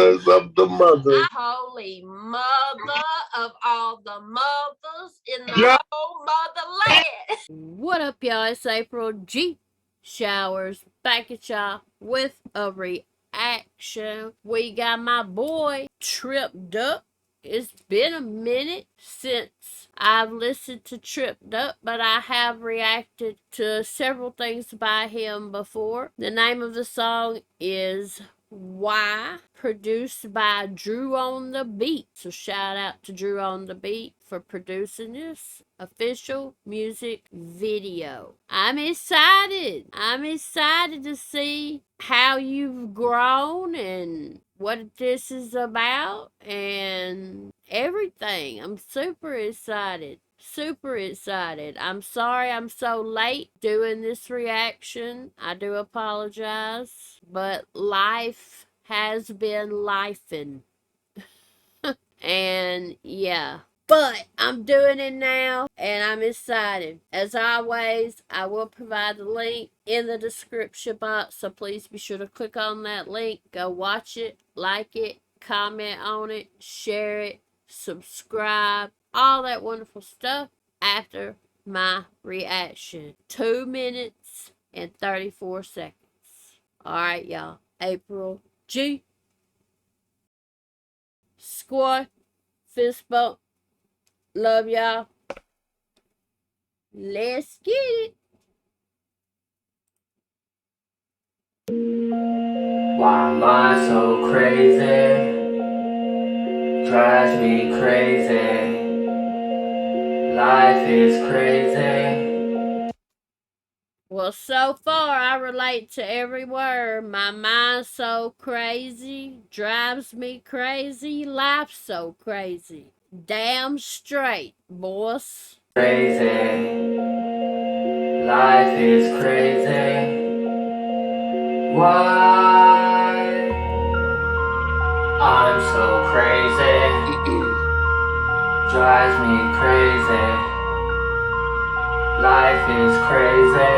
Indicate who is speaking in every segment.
Speaker 1: because of the mother.
Speaker 2: Holy mother of all the mothers in the whole motherland. What up, y'all? It's April G. Showers back at y'all with a reaction. We got my boy Tripdup. It's been a minute since I've listened to Tripdup, but I have reacted to several things by him before. The name of the song is Why, produced by Drew on the Beat. So shout out to Drew on the Beat for producing this official music video. I'm excited. I'm excited to see how you've grown and what this is about and everything. I'm super excited. Super excited. I'm sorry I'm so late doing this reaction. I do apologize. But life has been lifing. And yeah. But I'm doing it now and I'm excited. As always, I will provide the link in the description box. So please be sure to click on that link. Go watch it, like it, comment on it, share it, subscribe, all that wonderful stuff after my reaction. 2 minutes and 34 seconds. Alright, y'all. April G. Squad. Fist bump. Love y'all. Let's get it.
Speaker 3: Why am I so crazy? Drives me crazy. Life is crazy.
Speaker 2: Well, so far I relate to every word. My mind's so crazy, drives me crazy, life's so crazy. Damn straight, boss.
Speaker 3: Crazy. Life is crazy. Why? I'm so crazy. Drives me crazy. Life is crazy.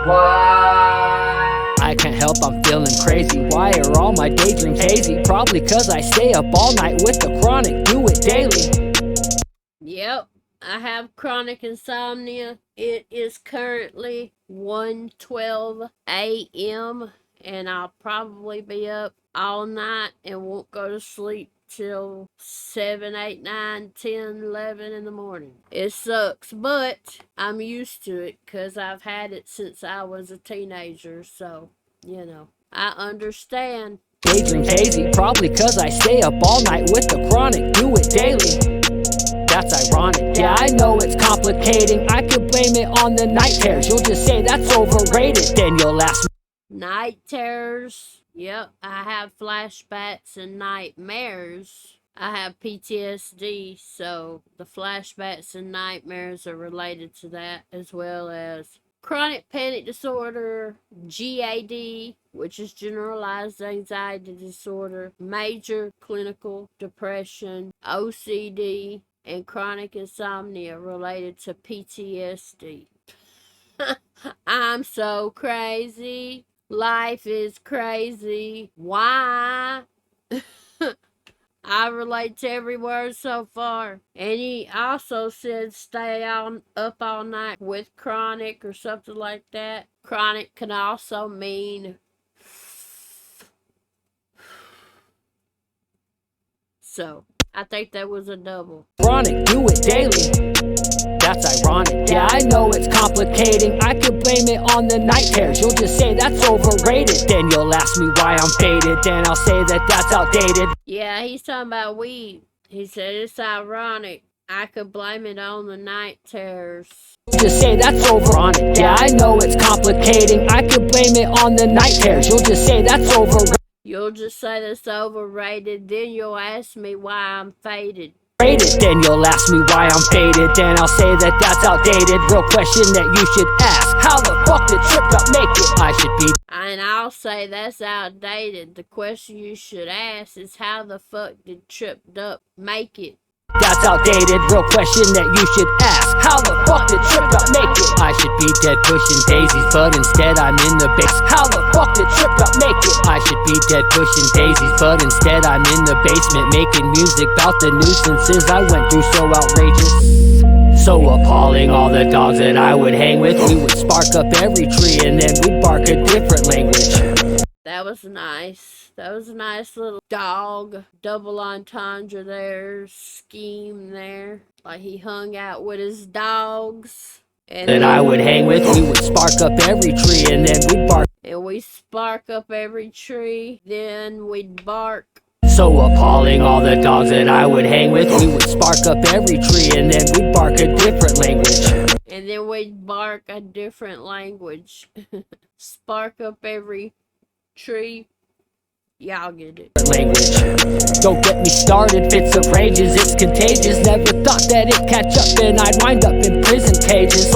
Speaker 3: Why?
Speaker 4: I can't help, I'm feeling crazy. Why are all my daydreams hazy? Probably cause I stay up all night with the chronic, do it daily.
Speaker 2: Yep, I have chronic insomnia. It is currently 1:12 a.m. and I'll probably be up all night and won't go to sleep till 7, 8, 9, 10, 11 in the morning. It sucks, but I'm used to it because I've had it since I was a teenager, so, you know, I understand.
Speaker 4: Daydreams hazy, probably cause I stay up all night with the chronic, do it daily. That's ironic, yeah, I know it's complicating. I could blame it on the night terrors. You'll just say that's overrated, then you'll ask me.
Speaker 2: Night terrors. Yep, I have flashbacks and nightmares. I have PTSD, so the flashbacks and nightmares are related to that, as well as chronic panic disorder, GAD, which is generalized anxiety disorder, major clinical depression, OCD, and chronic insomnia related to PTSD. I'm so crazy. Life is crazy. Why? I relate to every word so far. And he also said stay up all night with chronic or something like that. Chronic can also mean so I think that was a double.
Speaker 4: Chronic, do it daily. That's ironic, yeah, I know it's complicating. I could blame it on the night terrors. You'll just say that's overrated, then you'll ask me why I'm faded, then I'll say that that's outdated.
Speaker 2: Yeah, he's talking about weed. He said it's ironic. I could blame it on the night terrors.
Speaker 4: Just say that's overrated, yeah, I know it's complicating. I could blame it on the night terrors. You'll just say that's overrated.
Speaker 2: You'll just say that's overrated, then you'll ask me why I'm faded.
Speaker 4: Then you'll ask me why I'm faded, then I'll say that that's outdated. Real question that you should ask, how the fuck did Tripdup make it? I should be.
Speaker 2: And I'll say that's outdated. The question you should ask is how the fuck did Tripdup make it?
Speaker 4: That's outdated. Real question that you should ask, How the fuck did Tripdup make it? I should be dead pushing daisies, but instead I'm in the base. How the fuck did Tripdup make it? I should be dead pushing daisies, but instead I'm in the basement making music about the nuisances I went through so outrageous. So appalling, all the dogs that I would hang with. We would spark up every tree and then we'd bark a different language.
Speaker 2: That was nice. That was a nice little dog double entendre there, scheme there. Like he hung out with his dogs. And
Speaker 4: that I would hang with. We would spark up every tree and then we'd bark.
Speaker 2: And we spark up every tree, then we'd bark.
Speaker 4: So appalling, all the dogs that I would hang with. We would spark up every tree and then we'd bark a different language.
Speaker 2: And then we'd bark a different language. Spark up every tree. Y'all get it.
Speaker 4: Language. Don't get me started, fits of rages, it's contagious. Never thought that it'd catch up and I'd wind up in prison cages.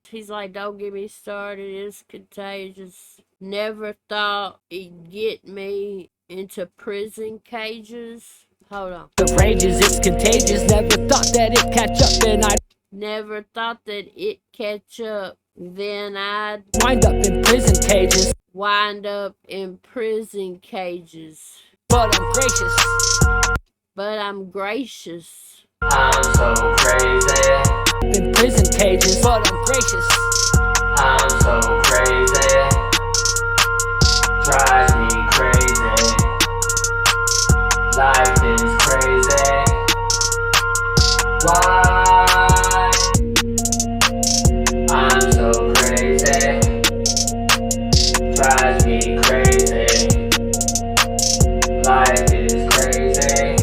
Speaker 2: He's like, don't get me started, it's contagious. Never thought it'd get me into prison cages. Hold on.
Speaker 4: The rages, it's contagious. Never thought that it'd catch up and I'd
Speaker 2: never thought that it'd catch up. Then I'd
Speaker 4: wind up in prison cages.
Speaker 2: Wind up in prison cages.
Speaker 4: But I'm gracious.
Speaker 2: But I'm gracious.
Speaker 3: I'm so crazy.
Speaker 4: In prison cages. But I'm gracious.
Speaker 3: I'm so crazy. Drives me crazy. Life is crazy. Why? I'm so crazy. Drives me crazy. Life is crazy.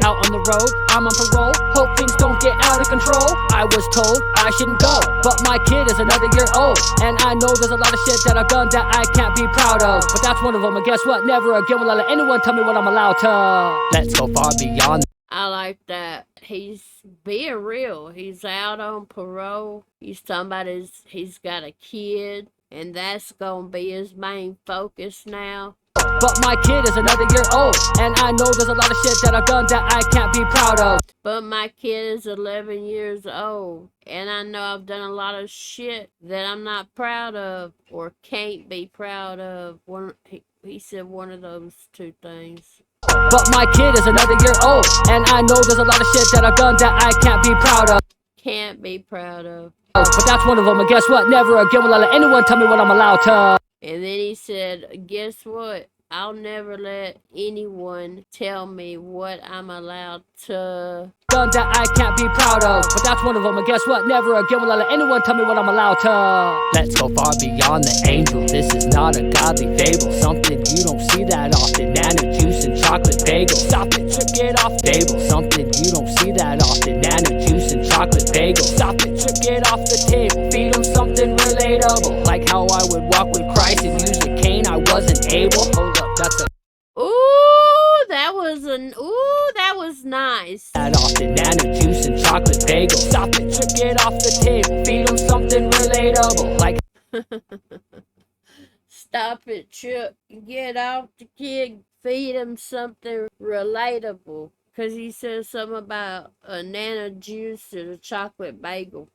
Speaker 4: Out on the road, I'm on parole. Hope things don't get out of control. I was told I shouldn't go, but my kid is another year old. And I know there's a lot of shit that I've done that I can't be proud of. But that's one of them, and guess what? Never again will I let anyone tell me what I'm allowed to. Let's go far beyond.
Speaker 2: I like that. He's being real. He's out on parole. He's talking about he's got a kid, and that's gonna be his main focus now.
Speaker 4: But my kid is another year old, and I know there's a lot of shit that I've done that I can't be proud of.
Speaker 2: But my kid is 11 years old, and I know I've done a lot of shit that I'm not proud of or can't be proud of. He said one of those two things.
Speaker 4: But my kid is another year old, and I know there's a lot of shit that I've done that I can't be proud of.
Speaker 2: Can't be proud of.
Speaker 4: But that's one of them, and guess what? Never again will I let anyone tell me what I'm allowed to.
Speaker 2: And then he said, guess what? I'll never let anyone tell me what I'm allowed to.
Speaker 4: Done that I can't be proud of. But that's one of them, and guess what? Never again will I let anyone tell me what I'm allowed to. Let's go far beyond the angel. This is not a godly fable. Something you don't see that often. Nana juice and chocolate bagel. Stop it, trip, get off the table. Something you don't see that often. Nana juice and chocolate bagel. Stop it, trip, get off the table. Feed them something relatable. Like how I would walk with Christ and use a cane. I wasn't able. Hold up, that's a
Speaker 2: that was nice.
Speaker 4: That often nana juice and chocolate bagel. Stop it, trip, get off the table. Feed them something relatable. Like
Speaker 2: stop it, trip, get off the kid. Feed him something relatable. Cause he said something about a nana juice and a chocolate bagel.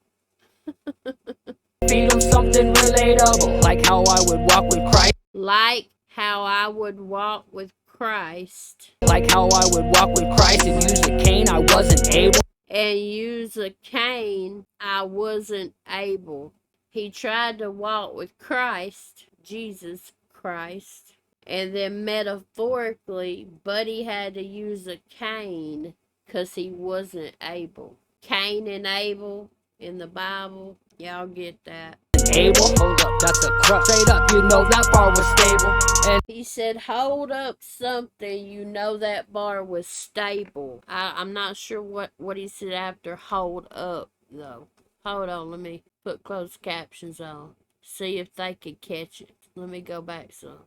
Speaker 4: Feed them something relatable. Like how I would walk with Christ.
Speaker 2: Like how I would walk with Christ.
Speaker 4: Like how I would walk with Christ and use a cane. I wasn't able.
Speaker 2: And use a cane. I wasn't able. He tried to walk with Christ, Jesus Christ. And then metaphorically, but he had to use a cane because he wasn't able. Cain and Abel in the Bible. Y'all get that.
Speaker 4: Able? Hold up, that's a crutch. Straight up, you know that bar was stable. And
Speaker 2: he said, hold up something, you know that bar was stable. I'm not sure what he said after hold up, though. Hold on, let me put closed captions on. See if they could catch it. Let me go back some.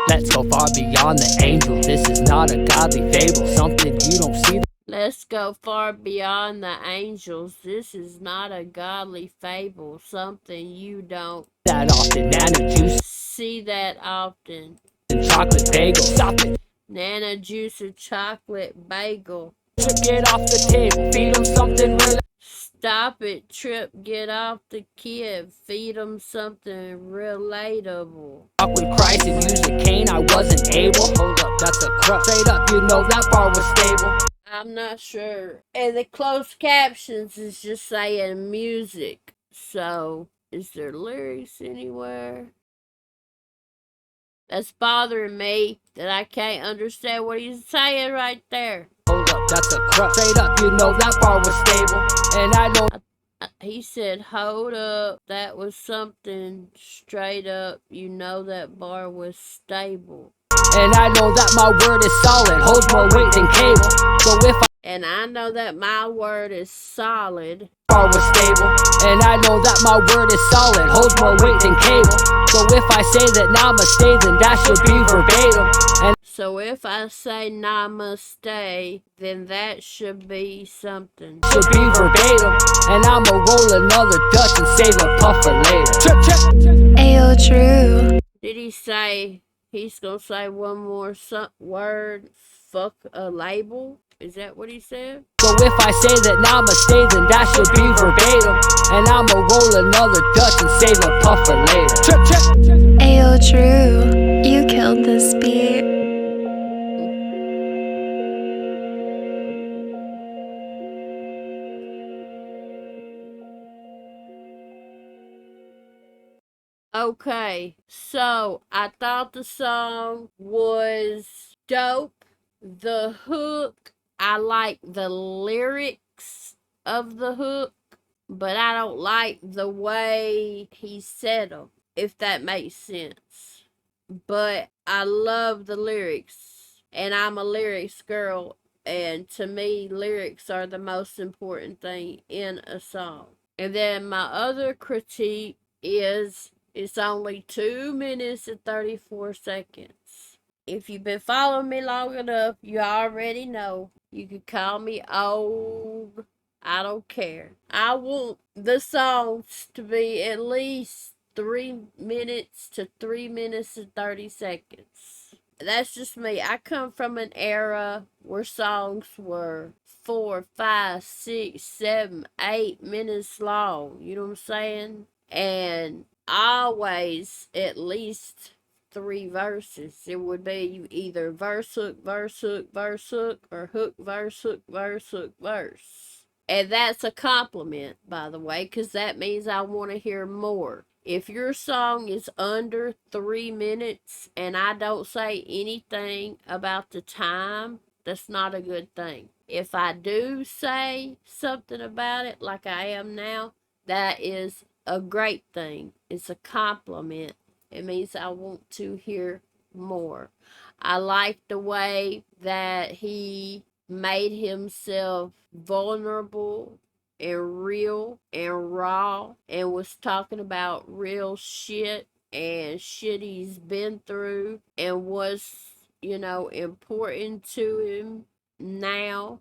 Speaker 4: Let's go far beyond the angel. This is not a godly fable. Something you don't see.
Speaker 2: Let's go far beyond the angels. This is not a godly fable. Something you don't
Speaker 4: that often. Nana juice.
Speaker 2: See that often.
Speaker 4: And chocolate bagel. Stop it.
Speaker 2: Nana juice and chocolate bagel.
Speaker 4: Trip, get off the table, feed him something real.
Speaker 2: Stop it, Trip, get off the kid, feed him something relatable.
Speaker 4: Talk with Christ and use a cane, I wasn't able. Hold up, that's a crutch. Straight up, you know that bar was stable.
Speaker 2: I'm not sure. And the closed captions is just saying music. So, is there lyrics anywhere? That's bothering me that I can't understand what he's saying right there.
Speaker 4: Hold up, that's a crutch. Straight up, you know that bar was stable. And I know
Speaker 2: he said, hold up, that was something straight up. You know that bar was stable.
Speaker 4: And I know that my word is solid, holds more weight than cable. So if
Speaker 2: and I know that my word is solid.
Speaker 4: Bar was stable. And I know that my word is solid, holds more weight than cable. So if I say that namaste, then that should be verbatim. And
Speaker 2: so if I say namaste, then that should be something.
Speaker 4: Should be verbatim. And I'ma roll another Dutch and save a puff for later. Trip, trip.
Speaker 1: Ayo, true.
Speaker 2: Did he say he's gonna say one more word? Fuck a label? Is that what he said?
Speaker 4: So if I say that namaste, then that should be verbatim. And I'ma roll another Dutch and save a puff for later. Trip, trip.
Speaker 1: Ayo, true. You killed this beat.
Speaker 2: Okay, so I thought the song was dope. The hook, I like the lyrics of the hook, but I don't like the way he said them, if that makes sense. But I love the lyrics, and I'm a lyrics girl, and to me, lyrics are the most important thing in a song. And then my other critique is it's only 2 minutes and 34 seconds. If you've been following me long enough, you already know. You can call me old. I don't care. I want the songs to be at least 3 minutes to 3 minutes and 30 seconds. That's just me. I come from an era where songs were 4, 5, 6, 7, 8 minutes long. You know what I'm saying? And always at least 3 verses. It would be either verse, hook, verse, hook, verse, hook, or hook, verse, hook, verse, hook, verse. And that's a compliment, by the way, because that means I want to hear more. If your song is under 3 minutes and I don't say anything about the time, that's not a good thing. If I do say something about it, like I am now, that is a great thing. It's a compliment. It means I want to hear more. I like the way that he made himself vulnerable and real and raw and was talking about real shit and shit he's been through and what's, important to him now,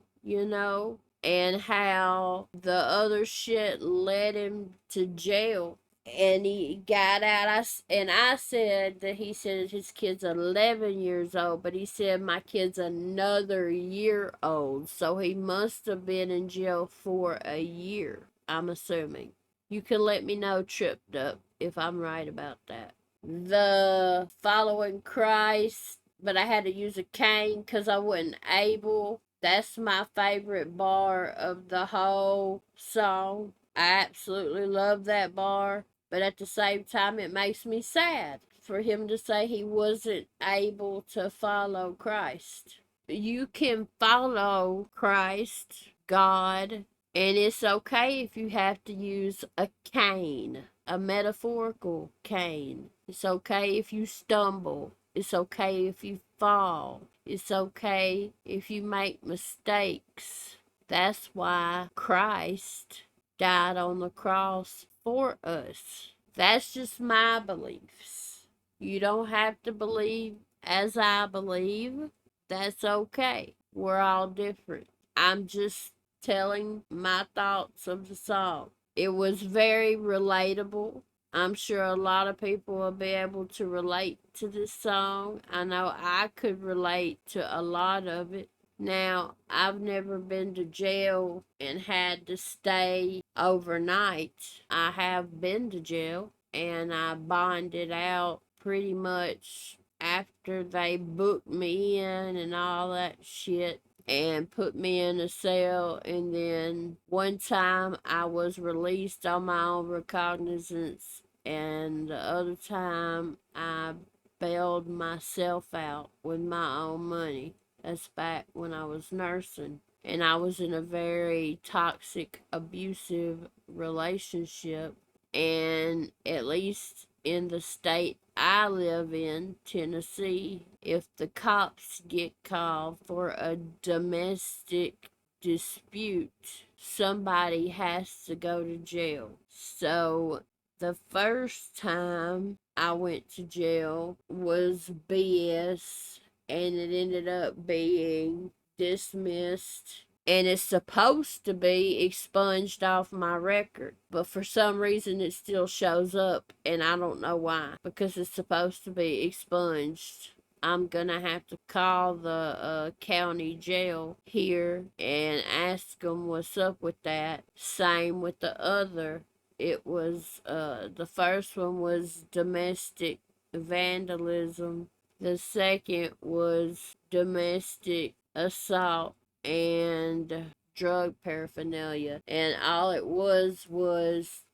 Speaker 2: and how the other shit led him to jail. And he got out. I said that he said his kid's 11 years old, but he said my kid's another year old. So he must have been in jail for a year, I'm assuming. You can let me know, Tripdup, if I'm right about that. The following Christ, but I had to use a cane because I wasn't able. That's my favorite bar of the whole song. I absolutely love that bar, but at the same time, it makes me sad for him to say he wasn't able to follow Christ. You can follow Christ, God, and it's okay if you have to use a cane, a metaphorical cane. It's okay if you stumble. It's okay if you fall. It's okay if you make mistakes. That's why Christ died on the cross for us. That's just my beliefs. You don't have to believe as I believe. That's okay. We're all different. I'm just telling my thoughts of the song. It was very relatable. I'm sure a lot of people will be able to relate to this song. I know I could relate to a lot of it. Now, I've never been to jail and had to stay overnight. I have been to jail and I bonded out pretty much after they booked me in and all that shit and put me in a cell. And then one time I was released on my own recognizance, and the other time I bailed myself out with my own money. That's back when I was nursing. And I was in a very toxic, abusive relationship. And at least in the state I live in, Tennessee, if the cops get called for a domestic dispute, somebody has to go to jail. So the first time I went to jail was BS, and it ended up being dismissed, and it's supposed to be expunged off my record, but for some reason it still shows up, and I don't know why, because it's supposed to be expunged. I'm gonna have to call the county jail here and ask them what's up with that. Same with the other. It was the first one was domestic vandalism. The second was domestic assault and drug paraphernalia. And all it was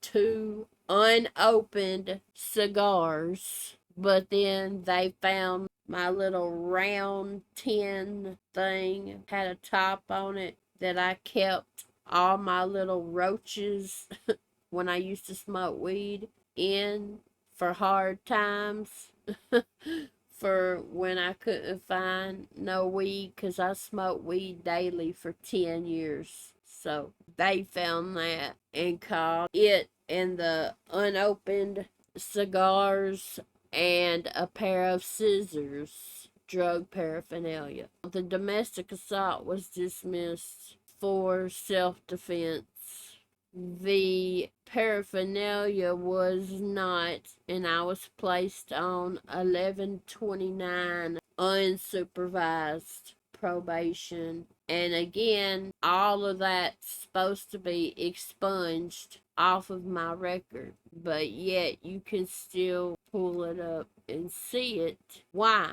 Speaker 2: two unopened cigars. But then they found my little round tin thing, had a top on it that I kept all my little roaches when I used to smoke weed in for hard times. For when I couldn't find no weed, because I smoked weed daily for 10 years. So they found that and called it and the unopened cigars and a pair of scissors drug paraphernalia. The domestic assault was dismissed for self-defense. The paraphernalia was not, and I was placed on 1129 unsupervised probation. And again, all of that's supposed to be expunged off of my record, but yet you can still pull it up and see it. Why?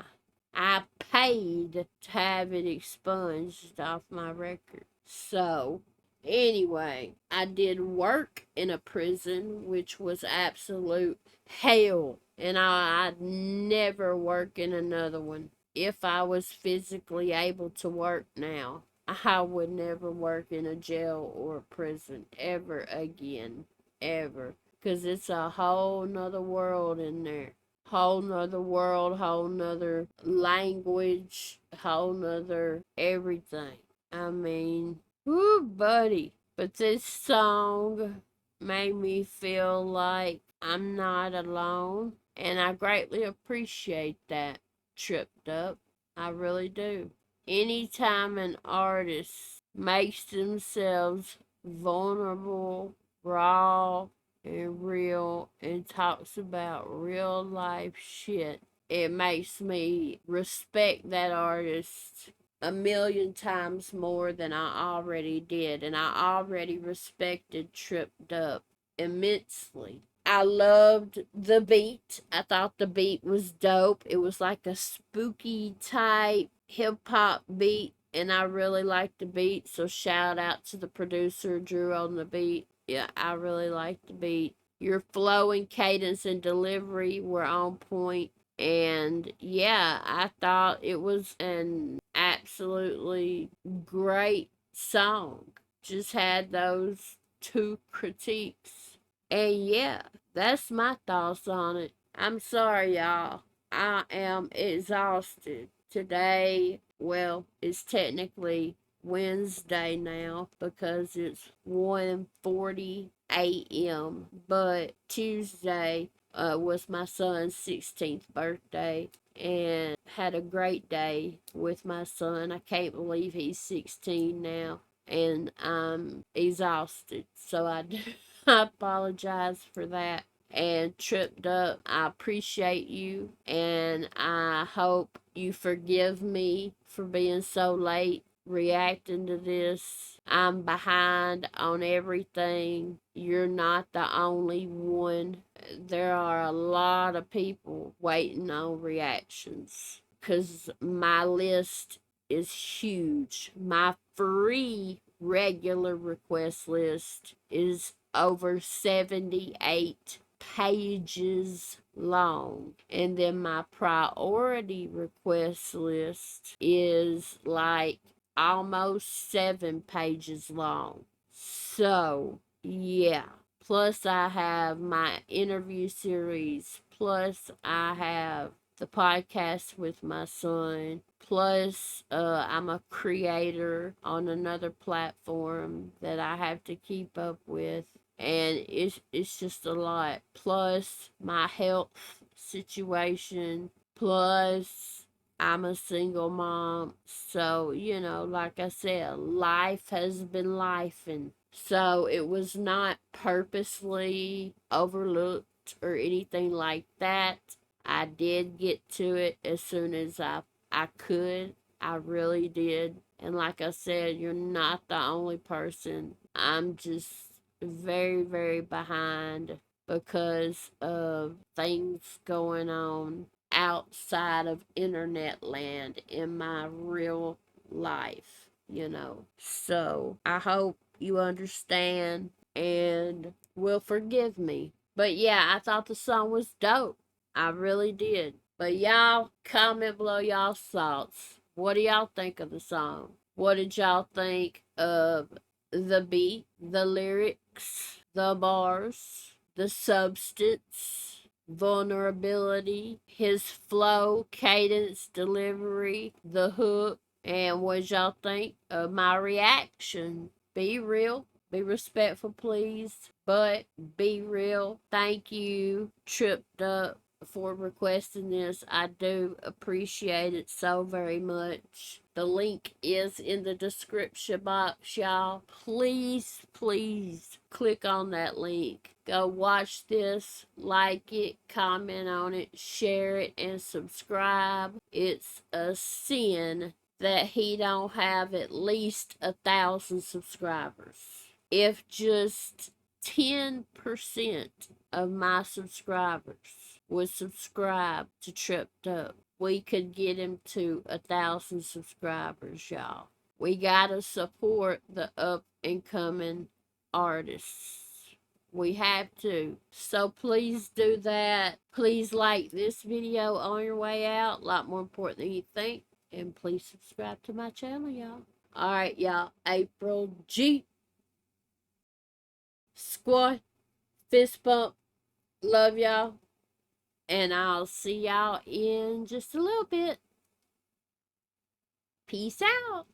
Speaker 2: I paid to have it expunged off my record. So, anyway, I did work in a prison, which was absolute hell. And I'd never work in another one. If I was physically able to work now, I would never work in a jail or a prison ever again. Ever. Because it's a whole nother world in there. Whole nother world, whole nother language, whole nother everything. I mean, whoo, buddy. But this song made me feel like I'm not alone. And I greatly appreciate that, Tripdup. I really do. Anytime an artist makes themselves vulnerable, raw, and real, and talks about real life shit, it makes me respect that artist a million times more than I already did. And I already respected Tripdup immensely. I loved the beat. I thought the beat was dope. It was like a spooky type hip hop beat, and I really liked the beat. So shout out to the producer Drew on the beat. Yeah, I really liked the beat. Your flow and cadence and delivery were on point. And yeah, I thought it was an absolutely great song. Just had those two critiques. And yeah, that's my thoughts on it. I'm sorry, y'all. I am exhausted. Today, well, it's technically Wednesday now because it's 1:40 a.m. But Tuesday was my son's 16th birthday, and had a great day with my son. I can't believe he's 16 now, and I'm exhausted. So I do I apologize for that. And Tripdup, I appreciate you, and I hope you forgive me for being so late. reacting to this. I'm behind on everything. You're not the only one. There are a lot of people waiting on reactions because my list is huge. My free regular request list is over 78 pages long, and then my priority request list is like almost 7 pages long. So yeah, plus I have my interview series, plus I have the podcast with my son, plus I'm a creator on another platform that I have to keep up with, and it's just a lot, plus my health situation, plus I'm a single mom. So, like I said, life has been lifing. So it was not purposely overlooked or anything like that. I did get to it as soon as I could. I really did. And like I said, you're not the only person. I'm just very, very behind because of things going on outside of internet land in my real life. So I hope you understand and will forgive me. But yeah, I thought the song was dope. I really did. But y'all, comment below y'all's thoughts. What do y'all think of the song? What did y'all think of the beat, the lyrics, the bars, the substance, vulnerability, his flow, cadence, delivery, the hook, and what y'all think of my reaction? Be real, be respectful, please, but be real. Thank you, Tripdup, for requesting this. I do appreciate it so very much. The link is in the description box, y'all. Please, please click on that link. Go watch this, like it, comment on it, share it, and subscribe. It's a sin that he don't have at least 1,000 subscribers. If just 10% of my subscribers would subscribe to Tripdup, we could get him to 1,000 subscribers, y'all. We gotta support the up and coming artists. We have to. So please do that. Please like this video on your way out. A lot more important than you think. And please subscribe to my channel, y'all. Alright, y'all. April G. Squad. Fist bump. Love y'all. And I'll see y'all in just a little bit. Peace out.